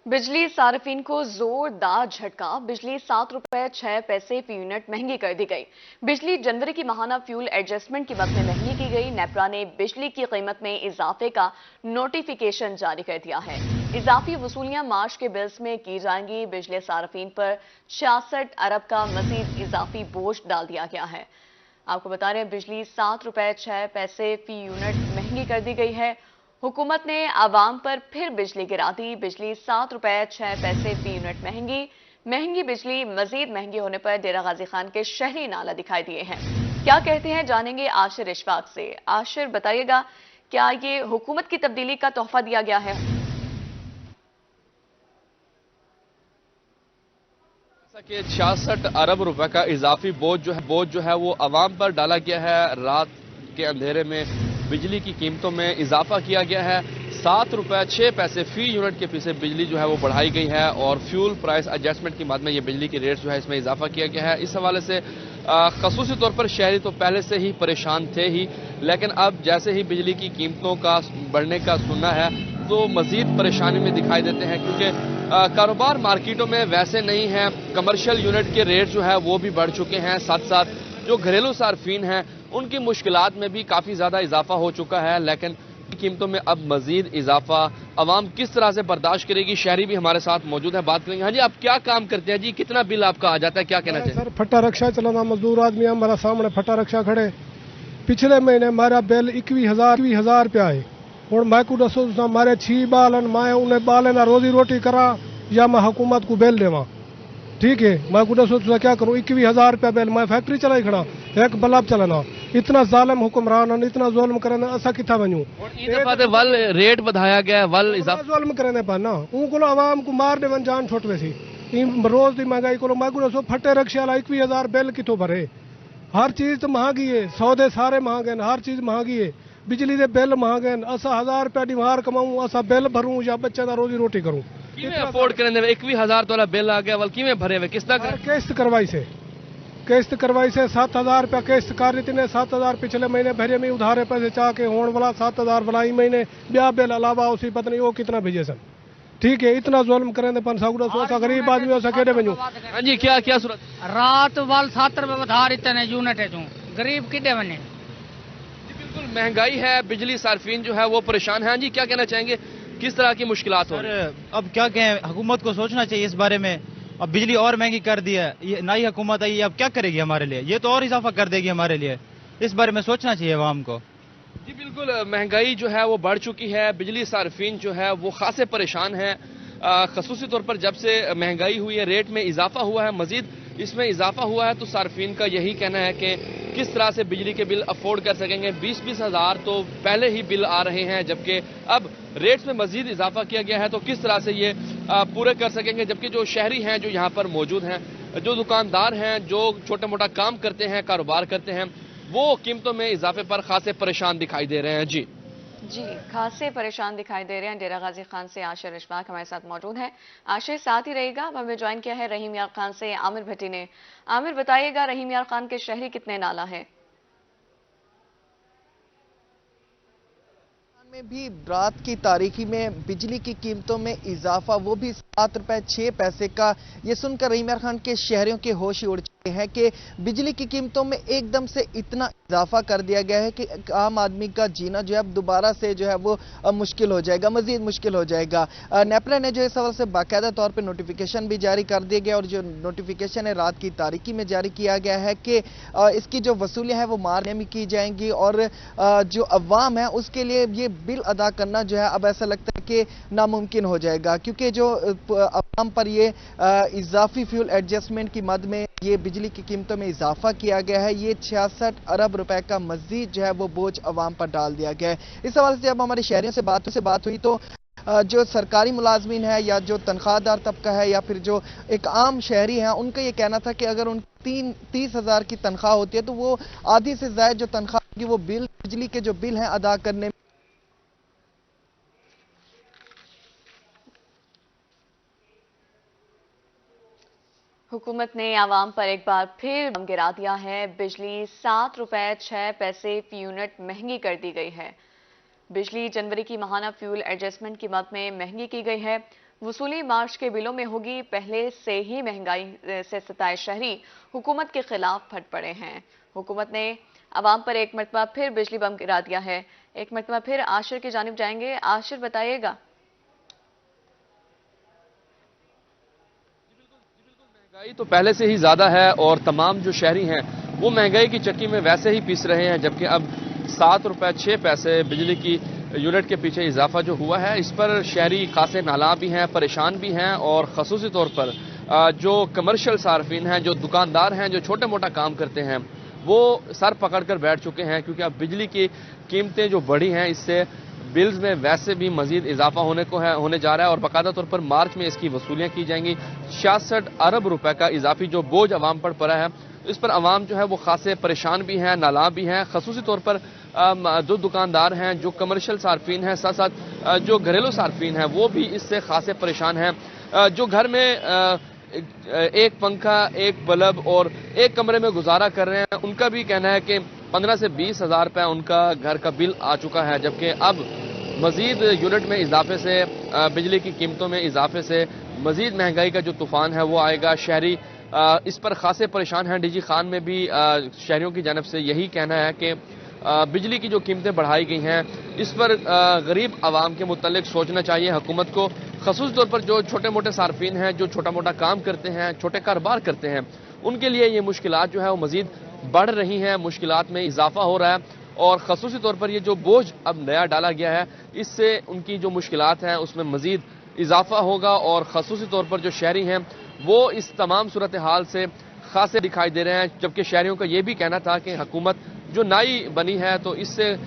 बिजली सार्फिन को जोरदार झटका। बिजली ₹7.06 फी यूनिट महंगी कर दी गई। बिजली जनवरी की माहाना फ्यूल एडजस्टमेंट की मद में महंगी की गई। नेपरा ने बिजली की कीमत में इजाफे का नोटिफिकेशन जारी कर दिया है। इजाफी वसूलियां मार्च के बिल्स में की जाएंगी। बिजली सार्फिन पर 66 अरब का मजीद इजाफी बोझ डाल दिया गया है। आपको बता रहे हैं, बिजली ₹7.06 फी यूनिट महंगी कर दी गई है। हुकूमत ने आवाम पर फिर बिजली गिरा दी। बिजली ₹7.06 फी यूनिट महंगी बिजली मजीद महंगी होने पर डेरा गाजी खान के शहरी नाला दिखाई दिए हैं। क्या कहते हैं, जानेंगे आशिर इशफाक से। आशिर, बताइएगा, क्या ये हुकूमत की तब्दीली का तोहफा दिया गया है? कि 66 अरब रुपए का इजाफी बोझ जो है वो अवाम पर डाला गया है। रात के अंधेरे में बिजली की कीमतों में इजाफा किया गया है। ₹7.06 फी यूनिट के पीछे बिजली जो है वो बढ़ाई गई है और फ्यूल प्राइस एडजस्टमेंट की मद में ये बिजली की रेट जो है इसमें इजाफा किया गया है। इस हवाले से खसूसी तौर पर शहरी तो पहले से ही परेशान थे ही, लेकिन अब जैसे ही बिजली की कीमतों का बढ़ने का सुनना है तो मजीद परेशानी में दिखाई देते हैं, क्योंकि कारोबार मार्केटों में वैसे नहीं है। कमर्शियल यूनिट के रेट जो है वो भी बढ़ चुके हैं। साथ साथ जो घरेलू सार्फिन हैं उनकी मुश्किलात में भी काफी ज्यादा इजाफा हो चुका है। लेकिन कीमतों में अब मजीद इजाफा अवाम किस तरह से बर्दाश्त करेगी? शहरी भी हमारे साथ मौजूद है, बात करेंगे। हाँ जी, आप क्या काम करते हैं जी? कितना बिल आपका आ जाता है, क्या कहना चाहिए? सर, फट्टा रिक्शा चलाना मजदूर आदमी, हमारा सामने फट्टा रिक्शा खड़े। पिछले महीने हमारा बिल 21,000 रुपया है। और मैं को दसो मारे 6 बालन, मैं उन्हें बालन रोजी रोटी करा या मैं हुकूमत को बिल देवा। ठीक है, मैं को दसो क्या करूँ? 21,000 रुपया बिल, मैं फैक्ट्री चलाई खड़ा, एक बल्ब चलाना। इतना जालिम हुक्मरान, इतना जुल्म करने असा किथा बनूं? वल रेट बढ़ाया गया, वल जुल्म करने पर ना उनको आवाम को मार दे जान छोट वैसी रोज की महंगाई को मैं को दसो फटे रिक्शे वाला 21,000 बिल कितों भरे? हर चीज तो महंगी है, सौदे सारे महंगे हैं, हर चीज महंगी है। बिजली के बिल महंगे हैं। असा 1,000 रुपया दिमार कमाऊं, असा बिल भरूं या बच्चे का रोजी रोटी करूं? अफोर्ड करने 21,000 तो बिल आ गया, वल किमें भरे हुए किस तरह? किस्त करवाई से 7,000 रुपया किस्त कर रही ने। 7,000 पिछले महीने भरे में उधारे पैसे चाह के होने वाला 7,000 वाला महीने ब्याह बिल अलावा उसी पता नहीं वो कितना भेजे सन। ठीक है, इतना जुल्म करें सोचा गरीब आदमी हो सके बनू। हाँ जी, क्या क्या सूरत? रात वाल 7 रुपए बता इतने यूनिट है, तू गरीब किडे बने। बिल्कुल महंगाई है, बिजली सार्फिन जो है वो परेशान है। हाँ जी, क्या कहना चाहेंगे, किस तरह की मुश्किलात हो रही है? अब क्या कहें, हुकूमत को सोचना चाहिए इस बारे में। अब बिजली और महंगी कर दी है, ये नई हुकूमत आई, अब क्या करेगी हमारे लिए? ये तो और इजाफा कर देगी हमारे लिए। इस बारे में सोचना चाहिए आवाम को। जी बिल्कुल, महंगाई जो है वो बढ़ चुकी है। बिजली सार्फिन जो है वो खासे परेशान है। खसूसी तौर पर जब से महंगाई हुई है, रेट में इजाफा हुआ है, मजीद इसमें इजाफा हुआ है, तो सार्फिन का यही कहना है कि किस तरह से बिजली के बिल अफोर्ड कर सकेंगे। 20-20 हज़ार तो पहले ही बिल आ रहे हैं, जबकि अब रेट्स में मजीद इजाफा किया गया है, तो किस तरह से ये पूरे कर सकेंगे? जबकि जो शहरी हैं जो यहाँ पर मौजूद हैं, जो दुकानदार हैं, जो छोटा मोटा काम करते हैं, कारोबार करते हैं, वो कीमतों में इजाफे पर खासे परेशान दिखाई दे रहे हैं। जी जी, खासे परेशान दिखाई दे रहे हैं। डेरा गाजी खान से आशिर इशफाक हमारे साथ मौजूद है। आशिर, साथ ही रहेगा। अब हमें ज्वाइन किया है रहीम यार खान से आमिर भट्टी ने। आमिर, बताइएगा, रहीम यार खान के शहरी कितने नाला है? में भी रात की तारीखी में बिजली की कीमतों में इजाफा, वो भी ₹7.06 का। ये सुनकर रहीम यार खान के शहरियों के होश ही उड़ चुके हैं कि बिजली की कीमतों में एकदम से इतना इजाफा कर दिया गया है कि आम आदमी का जीना जो है अब दोबारा से जो है वो मुश्किल हो जाएगा, मजीद मुश्किल हो जाएगा। नेपरा ने जो इस सवाल से बाकायदा तौर पर नोटिफिकेशन भी जारी कर दिया गया, और जो नोटिफिकेशन है रात की तारीखी में जारी किया गया है कि इसकी जो वसूलियां हैं वो मार्च में की जाएंगी, और जो अवाम है उसके लिए ये बिल अदा करना जो है अब ऐसा लगता है कि नामुमकिन हो जाएगा, क्योंकि जो अवाम पर ये इजाफी फ्यूल एडजस्टमेंट की मद में ये बिजली की कीमतों में इजाफा किया गया है। ये 66 अरब रुपए का मजीद जो है वो बोझ अवाम पर डाल दिया गया है। इस हवाले से जब हमारे शहरियों से बात हुई तो जो सरकारी मुलाजमीन है या जो तनख्वाहदार तबका है या फिर जो एक आम शहरी है, उनका ये कहना था कि अगर उन 30,000 की तनख्वाह होती है तो वो आधी से ज्यादा जो तनख्वाह होगी वो बिजली के जो बिल हैं अदा करने में। हुकूमत ने आवाम पर एक बार फिर बम गिरा दिया है। बिजली ₹7.06 फी यूनिट महंगी कर दी गई है। बिजली जनवरी की माहाना फ्यूल एडजस्टमेंट की मद में महंगी की गई है। वसूली मार्च के बिलों में होगी। पहले से ही महंगाई से सताए शहरी हुकूमत के खिलाफ फट पड़े हैं। हुकूमत ने अवाम पर एक मरतबा फिर बिजली बम गिरा दिया है। एक मरतबा फिर आशिर की जानिब जाएंगे। आशिर, बताइएगा। महंगाई तो पहले से ही ज्यादा है और तमाम जो शहरी हैं वो महंगाई की चक्की में वैसे ही पीस रहे हैं, जबकि अब 7 रुपए 6 पैसे बिजली की यूनिट के पीछे इजाफा जो हुआ है, इस पर शहरी खासे नाला भी हैं, परेशान भी हैं और खसूसी तौर पर जो कमर्शियल सार्फिन हैं, जो दुकानदार हैं, जो छोटे मोटा काम करते हैं, वो सर पकड़ कर बैठ चुके हैं, क्योंकि अब बिजली की कीमतें जो बढ़ी हैं इससे बिल्स में वैसे भी मजीद इजाफा होने जा रहा है और बाकायदा तौर पर मार्च में इसकी वसूलियां की जाएंगी। 66 अरब रुपए का इजाफी जो बोझ अवाम पर पड़ा है, इस पर अवाम जो है वो खासे परेशान भी हैं, नाला भी हैं। खसूसी तौर पर जो दुकानदार हैं, जो कमर्शियल सार्फिन हैं, साथ साथ जो घरेलू सार्फिन हैं, वो भी इससे खासे परेशान हैं। जो घर में एक पंखा, एक बल्ब और एक कमरे में गुजारा कर रहे हैं, उनका भी कहना है कि 15 से 20 हजार रुपये उनका घर का बिल आ चुका है, जबकि अब मजीद यूनिट में इजाफे से, बिजली की कीमतों में इजाफे से मजीद महंगाई का जो तूफान है वो आएगा। शहरी इस पर खासे परेशान हैं। डीजी खान में भी शहरियों की जानब से यही कहना है कि बिजली की जो कीमतें बढ़ाई गई हैं, इस पर गरीब आवाम के मुतल्लिक सोचना चाहिए हुकूमत को। खसूस तौर पर जो छोटे मोटे सार्फिन हैं, जो छोटा मोटा काम करते हैं, छोटे कारोबार करते हैं, उनके लिए ये मुश्किलात जो है वो मजीद बढ़ रही हैं, मुश्किलात में इजाफा हो रहा है और खसूसी तौर पर ये जो बोझ अब नया डाला गया है, इससे उनकी जो मुश्किलात हैं उसमें मजीद इजाफा होगा और खसूसी तौर पर जो शहरी हैं वो इस तमाम सूरत हाल से खासे दिखाई दे रहे हैं। जबकि शहरियों का ये भी कहना था कि हुकूमत जो नई बनी है तो इससे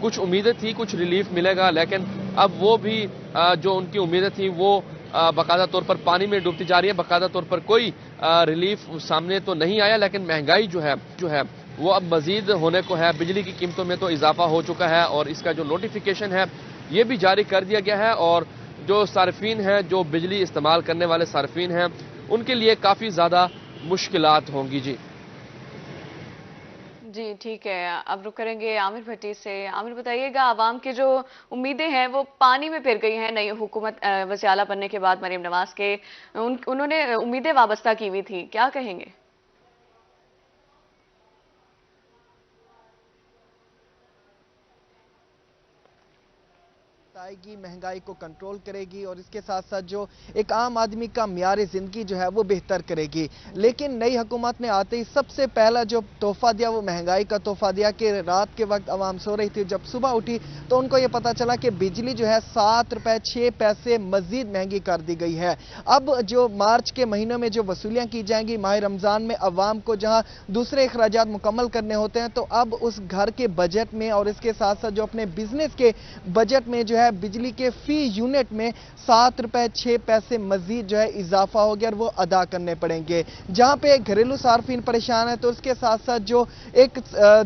कुछ उम्मीदें थी, कुछ रिलीफ मिलेगा, लेकिन अब वो भी जो उनकी उम्मीदें थी वो बाकायदा तौर पर पानी में डूबती जा रही है। बाकायदा तौर पर कोई रिलीफ सामने तो नहीं आया, लेकिन महंगाई जो है वो अब मजीद होने को है। बिजली की कीमतों में तो इजाफा हो चुका है और इसका जो नोटिफिकेशन है ये भी जारी कर दिया गया है और जो सार्फिन हैं, जो बिजली इस्तेमाल करने वाले सार्फिन हैं, उनके लिए काफ़ी ज़्यादा मुश्किलात होंगी। जी ठीक है, अब रुक करेंगे आमिर भट्टी से। आमिर, बताइएगा, आवाम की जो उम्मीदें हैं वो पानी में फिर गई हैं नई हुकूमत वज़ीर आला बनने के बाद मरीम नवाज के। उन्होंने उम्मीदें वाबस्ता की हुई थी, क्या कहेंगे? आएगी, महंगाई को कंट्रोल करेगी और इसके साथ साथ जो एक आम आदमी का मियार जिंदगी जो है वो बेहतर करेगी। लेकिन नई हुकूमत ने आते ही सबसे पहला जो तोहफा दिया वो महंगाई का तोहफा दिया कि रात के वक्त आवाम सो रही थी, जब सुबह उठी तो उनको ये पता चला कि बिजली जो है 7 रुपए 6 पैसे मजीद महंगी कर दी गई है। अब जो मार्च के महीनों में जो वसूलियां की जाएंगी, माह रमजान में अवाम को जहां दूसरे अखराजात मुकम्मल करने होते हैं, तो अब उस घर के बजट में और इसके साथ साथ जो अपने बिजनेस के बजट में जो है बिजली के फी यूनिट में 7 रुपए 6 पैसे मजीद जो है इजाफा हो गया और वो अदा करने पड़ेंगे। जहां पे घरेलू सार्फिन परेशान है, तो उसके साथ साथ जो एक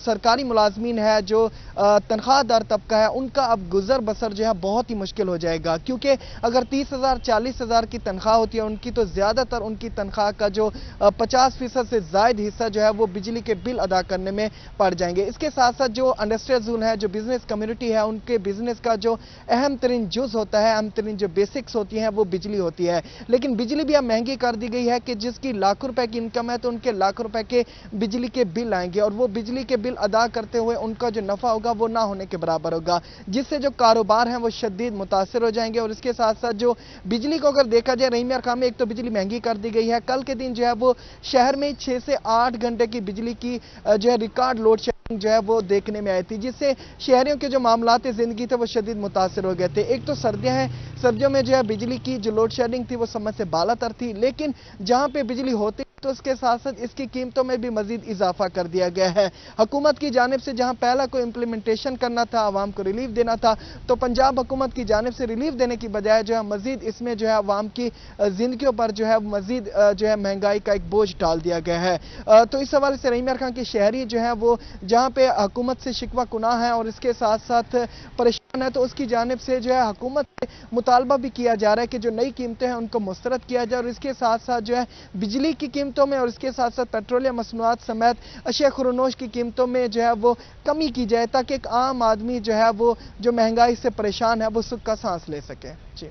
सरकारी मुलाजमीन है, जो तनख्वाहदार तबका है, उनका अब गुजर बसर जो है बहुत ही मुश्किल हो जाएगा। क्योंकि अगर 30,000 40,000 की तनख्वाह होती है उनकी, तो ज्यादातर उनकी तनख्वाह का जो 50% से ज्यादा हिस्सा जो है वो बिजली के बिल अदा करने में पड़ जाएंगे। इसके साथ साथ जो इंडस्ट्रियल जोन है, जो बिजनेस कम्युनिटी है, उनके बिजनेस का जो अहम तरीन जुज होता है, अहम तरीन जो बेसिक्स होती हैं वो बिजली होती है। लेकिन बिजली भी अब महंगी कर दी गई है कि जिसकी लाखों रुपए की इनकम है तो उनके लाखों रुपए के बिजली के बिल आएंगे और वो बिजली के बिल अदा करते हुए उनका जो नफा होगा वो ना होने के बराबर होगा, जिससे जो कारोबार हैं वो शदीद मुतासिर हो जाएंगे। और इसके साथ साथ जो बिजली को अगर देखा जाए, रहीम यार खान में एक तो बिजली महंगी कर दी गई है। कल के दिन जो है वो शहर में 6 से 8 घंटे की बिजली की जो है रिकॉर्ड लोड शेडिंग जो है वो देखने में आई थी, जिससे शहरियों के जो मामलात जिंदगी थे वो शदीद मुतासिर हो गए थे। एक तो सर्दियां हैं, सर्दियों में जो है बिजली की जो लोड शेडिंग थी वो समझ से बाला तर थी, लेकिन जहां पे बिजली होती तो उसके साथ साथ इसकी कीमतों में भी मजीद इजाफा कर दिया गया है। हुकूमत की जानिब से जहां पहला कोई इंप्लीमेंटेशन करना था, आवाम को रिलीफ देना था, तो पंजाब हुकूमत की जानिब से रिलीफ देने की बजाय जो है मजीद इसमें जो है आवाम की जिंदगियों पर जो है मजीद जो है महंगाई का एक बोझ डाल दिया गया है। तो इस हवाले से रहीम यार खान के शहरी जो है वो जहां पे हुकूमत से शिकवा कुनाह है और इसके साथ साथ परेशान है, तो उसकी जानिब से जो है हुकूमत से मुतालबा भी किया जा रहा है कि जो नई कीमतें हैं उनको मुस्तरद किया जाए और इसके साथ साथ जो है बिजली की कीमतों में और इसके साथ साथ पेट्रोलियम मसनूआत समेत अशिया खुरनोश की कीमतों में जो है वो कमी की जाए, ताकि एक आम आदमी जो है वो जो महंगाई से परेशान है वो सुख का सांस ले सके। जी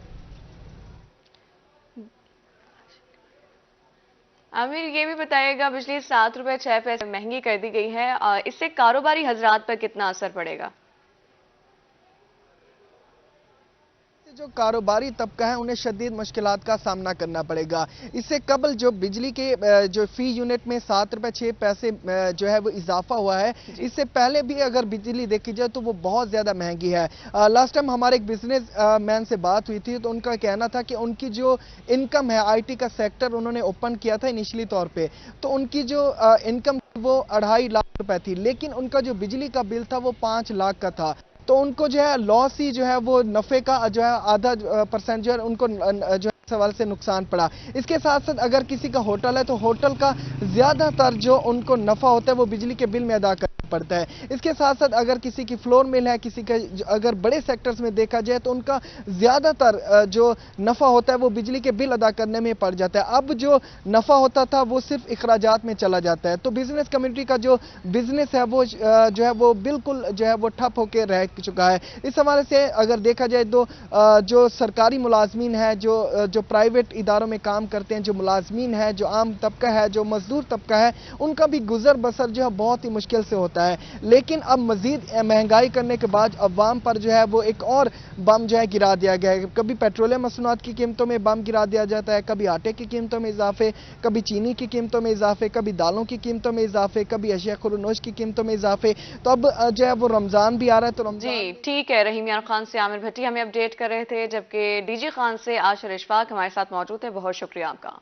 आमिर, ये भी बताइएगा, बिजली 7 रुपए 6 पैसे महंगी कर दी गई है, इससे कारोबारी हजरात पर कितना असर पड़ेगा? जो कारोबारी तबका है उन्हें शदीद मुश्किलात का सामना करना पड़ेगा। इससे कबल जो बिजली के जो फी यूनिट में 7 रुपए 6 पैसे जो है वो इजाफा हुआ है, इससे पहले भी अगर बिजली देखी जाए तो वो बहुत ज्यादा महंगी है। लास्ट टाइम हमारे एक बिजनेस मैन से बात हुई थी तो उनका कहना था कि उनकी जो इनकम है, IT का सेक्टर उन्होंने ओपन किया था इनिशियली तौर पर, तो उनकी जो इनकम वो 2.5 लाख रुपए थी, लेकिन उनका जो बिजली का बिल था वो 5 लाख का था। तो उनको जो है लॉस ही जो है वो नफे का जो है आधा % जो है उनको जो है सवाल से नुकसान पड़ा। इसके साथ साथ अगर किसी का होटल है तो होटल का ज्यादातर जो उनको नफा होता है वो बिजली के बिल में अदा करना पड़ता है। इसके साथ साथ अगर किसी की फ्लोर मिल है, किसी का अगर बड़े सेक्टर्स में देखा जाए तो उनका ज्यादातर जो नफा होता है वो बिजली के बिल अदा करने में पड़ जाता है। अब जो नफा होता था वो सिर्फ इखराजात में चला जाता है। तो बिजनेस कम्युनिटी का जो बिजनेस है वो जो है वो बिल्कुल जो है वो ठप होकर रह चुका है। इस हवाले से अगर देखा जाए तो जो सरकारी मुलाजमीन है, जो प्राइवेट इदारों में काम करते हैं, जो मुलाजमीन है, जो आम तबका है, जो मजदूर तबका है, उनका भी गुजर बसर जो है बहुत ही मुश्किल से होता है। लेकिन अब मजीद महंगाई करने के बाद अवाम पर जो है वो एक और बम जो है गिरा दिया गया है। कभी पेट्रोलियम मसनूआत की कीमतों में बम गिरा दिया जाता है, कभी आटे की कीमतों में इजाफे, कभी चीनी की कीमतों में इजाफे, कभी दालों की कीमतों में इजाफे, कभी अशिया खुरनोश की कीमतों में इजाफे। तो अब जो है वो रमजान भी आ रहा है तो जी ठीक है, रहीम यार खान से आमिर भट्टी हमें अपडेट कर रहे थे, जबकि DG खान से आशर इशफाक हमारे साथ मौजूद है। बहुत शुक्रिया आपका।